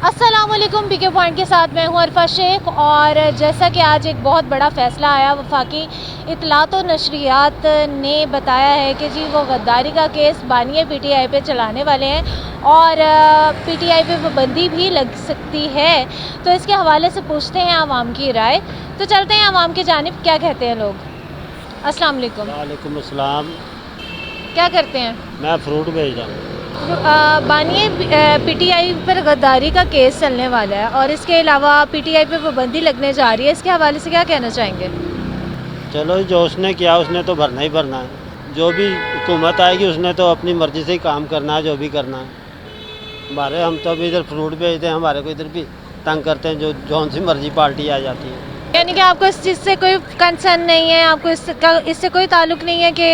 अस्सलामुअलैकुम। पीके पॉइंट के साथ मैं हूं अरफा शेख। और जैसा कि आज एक बहुत बड़ा फ़ैसला आया, वफाकी इत्तलात व नशरियात ने बताया है कि जी वो गद्दारी का केस बानिया पीटीआई पे चलाने वाले हैं और पीटीआई पे पाबंदी भी लग सकती है। तो इसके हवाले से पूछते हैं आवाम की राय। तो चलते हैं आवाम की जानिब, क्या कहते हैं लोग। अस्सलाम वालेकुम। वालेकुम अस्सलाम। क्या करते हैं? मैं फ्रूट बेच रहा हूँ। बानिया पीटीआई पर गद्दारी का केस चलने वाला है और इसके अलावा पीटीआई पे पाबंदी लगने जा रही है। इसके हवाले से क्या कहना चाहेंगे? चलो, जो उसने किया उसने तो भरना ही भरना है। जो भी हुकूमत आएगी उसने तो अपनी मर्ज़ी से ही काम करना है, जो भी करना है। हमारे हम तो अभी इधर फ्रूट बेचते हैं, हमारे को इधर भी तंग करते हैं, जो जौन सी मर्जी पार्टी आ जाती है। यानी कि आपको इस चीज़ से कोई कंसर्न नहीं है, आपको इससे कोई ताल्लुक़ नहीं है कि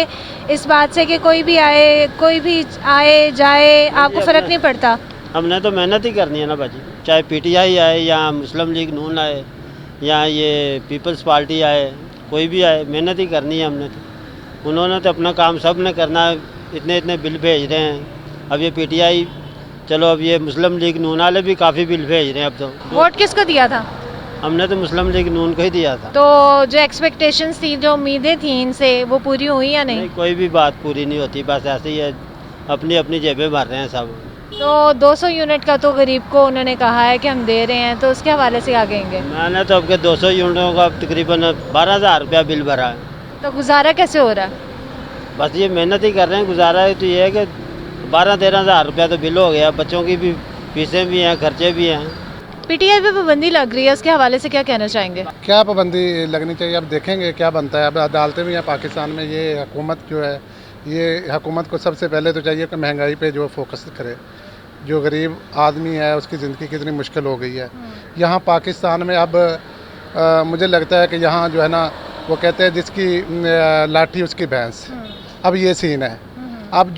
इस बात से कि कोई भी आए जाए, आपको फ़र्क नहीं पड़ता? हमने तो मेहनत ही करनी है ना बाजी, चाहे पीटीआई आए या मुस्लिम लीग नून आए या ये पीपल्स पार्टी आए, कोई भी आए, मेहनत ही करनी है हमने तो। उन्होंने तो अपना काम सब ने करना है। इतने इतने बिल भेज रहे हैं। अब ये पीटीआई, चलो अब ये मुस्लिम लीग नून वाले भी काफ़ी बिल भेज रहे हैं। अब तो वोट किसको दिया था? हमने तो मुस्लिम लीग नून को ही दिया था। तो जो एक्सपेक्टेशंस थी, जो उम्मीदें थी इनसे, वो पूरी हुई या नहीं? कोई भी बात पूरी नहीं होती, बस ऐसे ही है, अपनी अपनी जेबें भर रहे हैं सब। तो 200 यूनिट का तो गरीब को उन्होंने कहा है कि हम दे रहे हैं, तो उसके हवाले से क्या कहेंगे? मैंने तो आपके 200 यूनिटों का तकरीबन 12,000 रुपया बिल भरा है। तो गुजारा कैसे हो रहा है? बस ये मेहनत ही कर रहे हैं। गुजारा तो ये है कि 12-13 हज़ार रुपया तो बिल हो गया। बच्चों की भी फीसें भी हैं, खर्चे भी हैं। पीटीआई पे पाबंदी लग रही है, उसके हवाले से क्या कहना चाहेंगे? क्या पाबंदी लगनी चाहिए, अब देखेंगे क्या बनता है। अब अदालतें भी हैं पाकिस्तान में। ये हुकूमत जो है, ये हुकूमत को सबसे पहले तो चाहिए कि महंगाई पे जो फोकस करे। जो गरीब आदमी है उसकी ज़िंदगी कितनी मुश्किल हो गई है यहाँ पाकिस्तान में। अब मुझे लगता है कि यहाँ जो है ना, वो कहते हैं जिसकी लाठी उसकी भैंस। अब ये सीन है। अब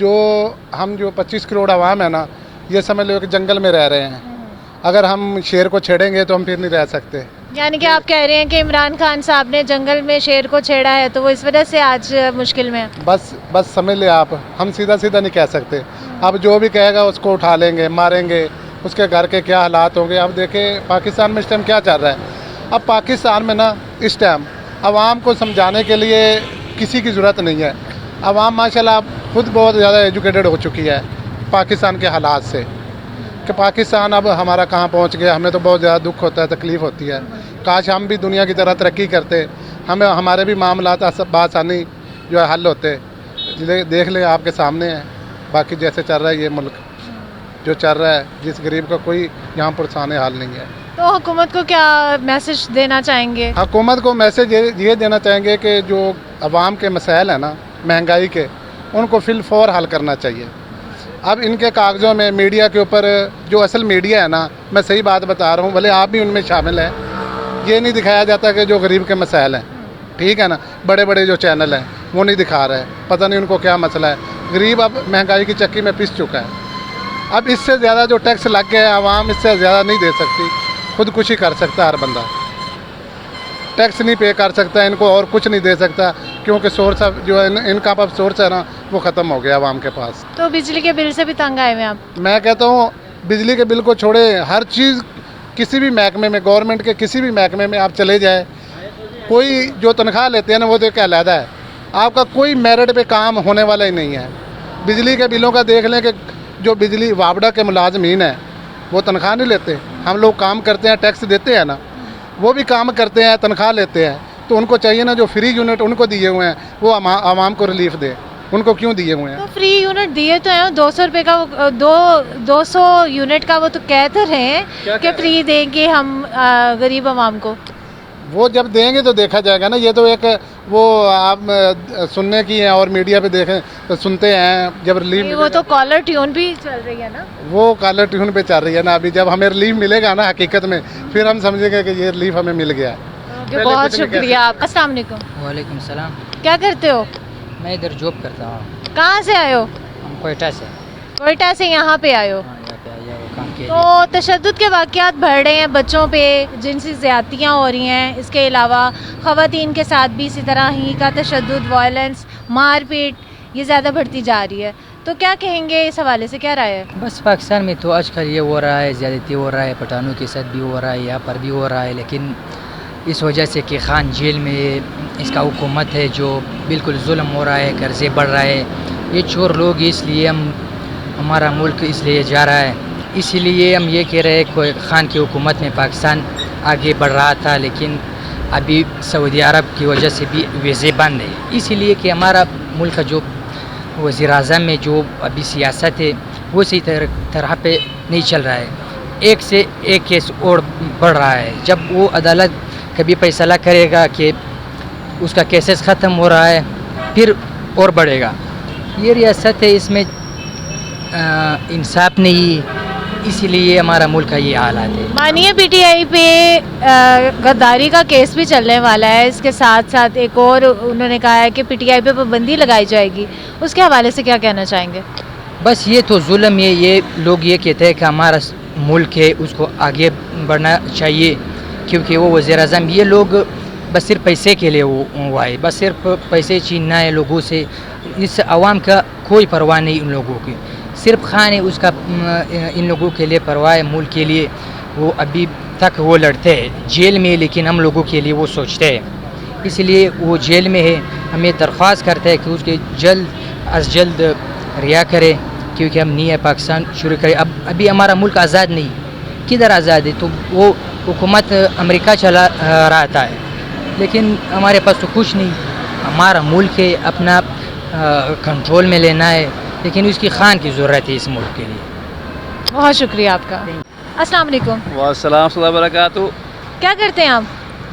हम जो 25 करोड़ आवाम है ना, ये समझ लो कि जंगल में रह रहे हैं। अगर हम शेर को छेड़ेंगे तो हम फिर नहीं रह सकते। यानी कि आप कह रहे हैं कि इमरान खान साहब ने जंगल में शेर को छेड़ा है, तो वो इस वजह से आज मुश्किल में है। बस समझ ले आप, हम सीधा सीधा नहीं कह सकते। अब जो भी कहेगा उसको उठा लेंगे, मारेंगे, उसके घर के क्या हालात होंगे। अब देखें पाकिस्तान में इस टाइम क्या चल रहा है। अब पाकिस्तान में ना इस टाइम आवाम को समझाने के लिए किसी की ज़रूरत नहीं है। आवाम माशाल्लाह खुद बहुत ज़्यादा एजुकेटेड हो चुकी है पाकिस्तान के हालात से, कि पाकिस्तान अब हमारा कहाँ पहुँच गया। हमें तो बहुत ज़्यादा दुख होता है, तकलीफ़ होती है। काश हम भी दुनिया की तरह तरक्की करते, हमारे भी मामलात बासानी जो है हल होते। देख लें आपके सामने है, बाकी जैसे चल रहा है ये मुल्क जो चल रहा है, जिस गरीब का कोई यहाँ पुरसाने हाल नहीं है। तो हुकूमत को क्या मैसेज देना चाहेंगे? हुकूमत को मैसेज ये देना चाहेंगे कि जो अवाम के मसाइल हैं ना महंगाई के, उनको फिलफौर हल करना चाहिए। अब इनके कागज़ों में मीडिया के ऊपर, जो असल मीडिया है ना, मैं सही बात बता रहा हूँ, भले आप भी उनमें शामिल हैं, ये नहीं दिखाया जाता कि जो गरीब के मसाइल हैं, ठीक है ना। बड़े बड़े जो चैनल हैं वो नहीं दिखा रहे, पता नहीं उनको क्या मसला है। गरीब अब महंगाई की चक्की में पिस चुका है। अब इससे ज़्यादा जो टैक्स लग गया है, आवाम इससे ज़्यादा नहीं दे सकती। खुदकुशी कर सकता हर बंदा, टैक्स नहीं पे कर सकता, इनको और कुछ नहीं दे सकता, क्योंकि सोर्स जो है इनका अब सोर्स है ना, वो ख़त्म हो गया आवाम के पास। तो बिजली के बिल से भी तंग आए हुए आप? मैं कहता हूँ बिजली के बिल को छोड़े, हर चीज़ किसी भी महकमे में, गवर्नमेंट के किसी भी महकमे में आप चले जाए, कोई जो तनख्वाह लेते हैं ना, वो तो क्या अलहदा है। आपका कोई मेरिट पे काम होने वाला ही नहीं है। बिजली के बिलों का देख लें कि जो बिजली वापडा के मुलाजमीन हैं वो तनख्वाह नहीं लेते। हम लोग काम करते हैं, टैक्स देते हैं ना, वो भी काम करते हैं, तनख्वाह लेते हैं। तो उनको चाहिए ना, जो फ्री यूनिट उनको दिए हुए हैं वो आवाम को रिलीफ दे। उनको क्यों दिए हुए हैं? तो फ्री यूनिट दिए तो हैं, 200 रुपये का 200 यूनिट का वो तो कह तो रहे हैं कि फ्री देंगे हम गरीब आवाम को। वो जब देंगे तो देखा जाएगा ना। ये तो एक वो आप सुनने की है और मीडिया पे देखें तो सुनते हैं जब रिलीफ। वो तो कॉलर ट्यून भी चल रही है ना, वो कॉलर ट्यून पे चल रही है ना। अभी जब हमें रिलीफ मिलेगा ना हकीकत में, फिर हम समझेंगे कि ये रिलीफ हमें मिल गया। बहुत शुक्रिया आप। अस्सलाम वालेकुम। वालेकुम सलाम। क्या करते हो? मैं इधर जॉब करता हूँ। कहाँ से आए हो? हम कोयटा से। कोयटा से यहाँ पे आए हो? हाँ, यहाँ पे आया वो काम के लिए। तो तशद्दुद के वाक़यात बढ़ रहे हैं, बच्चों पे जिनसी ज़्यादतियाँ हो रही हैं, इसके अलावा ख़वातीन के साथ भी इसी तरह ही का तशद्दुद, वायलेंस, मारपीट, ये ज़्यादा बढ़ती जा रही है। तो तो क्या कहेंगे इस हवाले से, क्या राय है? बस पाकिस्तान में तो आजकल ये हो रहा है, ज़्यादती हो रहा है, पठानों के साथ भी हो रहा है, यहाँ पर भी हो रहा है। लेकिन इस वजह से कि खान जेल में इसका हुकूमत है जो बिल्कुल जुल्म हो रहा है, कर्जे बढ़ रहा है, ये चोर लोग, इसलिए हमारा मुल्क इसलिए जा रहा है। इसीलिए हम ये कह रहे हैं कि खान की हुकूमत में पाकिस्तान आगे बढ़ रहा था, लेकिन अभी सऊदी अरब की वजह से भी वीज़े बंद है। इसीलिए कि हमारा मुल्क का जो वज़ीर-ए-आज़म में जो अभी सियासत है वो सही तरह पे नहीं चल रहा है। एक से एक केस और बढ़ रहा है। जब वो अदालत कभी फैसला करेगा कि उसका केसेस ख़त्म हो रहा है, फिर और बढ़ेगा। ये रियासत है, इसमें इंसाफ नहीं, इसीलिए हमारा मुल्क का ये हालात है। मानिए पीटीआई पे गद्दारी का केस भी चलने वाला है, इसके साथ साथ एक और उन्होंने कहा है कि पीटीआई पे पाबंदी लगाई जाएगी, उसके हवाले से क्या कहना चाहेंगे? बस ये तो जुल्म है। ये लोग ये कहते हैं कि हमारा मुल्क है, उसको आगे बढ़ना चाहिए, क्योंकि वो वज़ीर-ए-आज़म, ये लोग बस सिर्फ पैसे के लिए वो हुआ है, बस सिर्फ पैसे छीनना है लोगों से। इस आवाम का कोई परवाह नहीं उन लोगों की, सिर्फ खान है उसका इन लोगों के लिए परवाह है, मुल्क के लिए वो अभी तक वो लड़ते हैं जेल में, लेकिन हम लोगों के लिए वो सोचते हैं, इसलिए वो जेल में है। हमें दरख्वास्त करते हैं कि उसके जल्द अज जल्द रिहा करें, क्योंकि हम नहीं है पाकिस्तान शुरू करें। अब अभी हमारा मुल्क आज़ाद नहीं, किधर आज़ाद है? तो वो हुकूमत अमेरिका चला रहा था, लेकिन हमारे पास तो कुछ नहीं। हमारा मुल्क है, अपना कंट्रोल में लेना है, लेकिन उसकी खान की ज़रूरत है इस मुल्क के लिए। बहुत शुक्रिया आपका। अस्सलाम वालेकुम। वालेकुम सलाम वबरकातुहू। क्या करते हैं आप?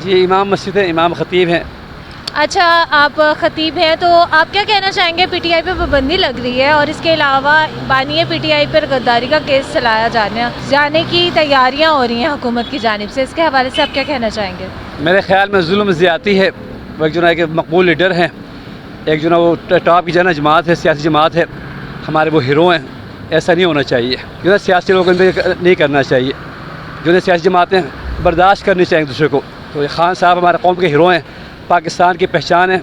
जी इमाम मस्जिद है, इमाम खतीब हैं। अच्छा, आप खतीब हैं, तो आप क्या कहना चाहेंगे? पीटीआई पे पाबंदी लग रही है और इसके अलावा बानिए पीटीआई पर गद्दारी का केस चलाया जाने की तैयारियां हो रही हैं हुकूमत की जानिब से, इसके हवाले से आप क्या कहना चाहेंगे? मेरे ख्याल में जुल्म ज़्यादती है। वो एक जो है कि मकबूल लीडर हैं, एक जो ना वो टॉप की जो है ना जमात है, सियासी जमात है, हमारे वो हीरो हैं। ऐसा नहीं होना चाहिए, जो है सियासी लोगों को नहीं करना चाहिए, जो है सियासी जमातें बर्दाश्त करनी चाहिए एक दूसरे को। तो ये खान साहब हमारे कौम के हीरो हैं, पाकिस्तान की पहचान है,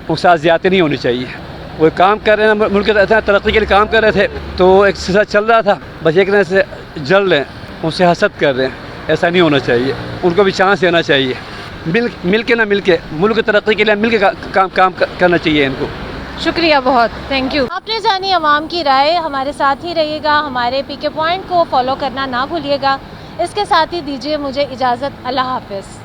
उनके साथ ज़्यादती नहीं होनी चाहिए। वो काम कर रहे हैं, मुल्क की तरक्की के लिए काम कर रहे थे, तो एक सिलसिला चल रहा था, बस एक तरह से जल रहे हैं, उनसे हसद कर रहे हैं। ऐसा नहीं होना चाहिए, उनको भी चांस देना चाहिए। मिल के ना मिल के मुल्क की तरक्की के लिए मिल के काम करना चाहिए इनको। शुक्रिया बहुत, थैंक यू। आपने जानी अवाम की राय, हमारे साथ ही रहिएगा, हमारे पीके पॉइंट को फॉलो करना ना भूलिएगा। इसके साथ ही दीजिए मुझे इजाज़त, अल्लाह हाफ़िज़।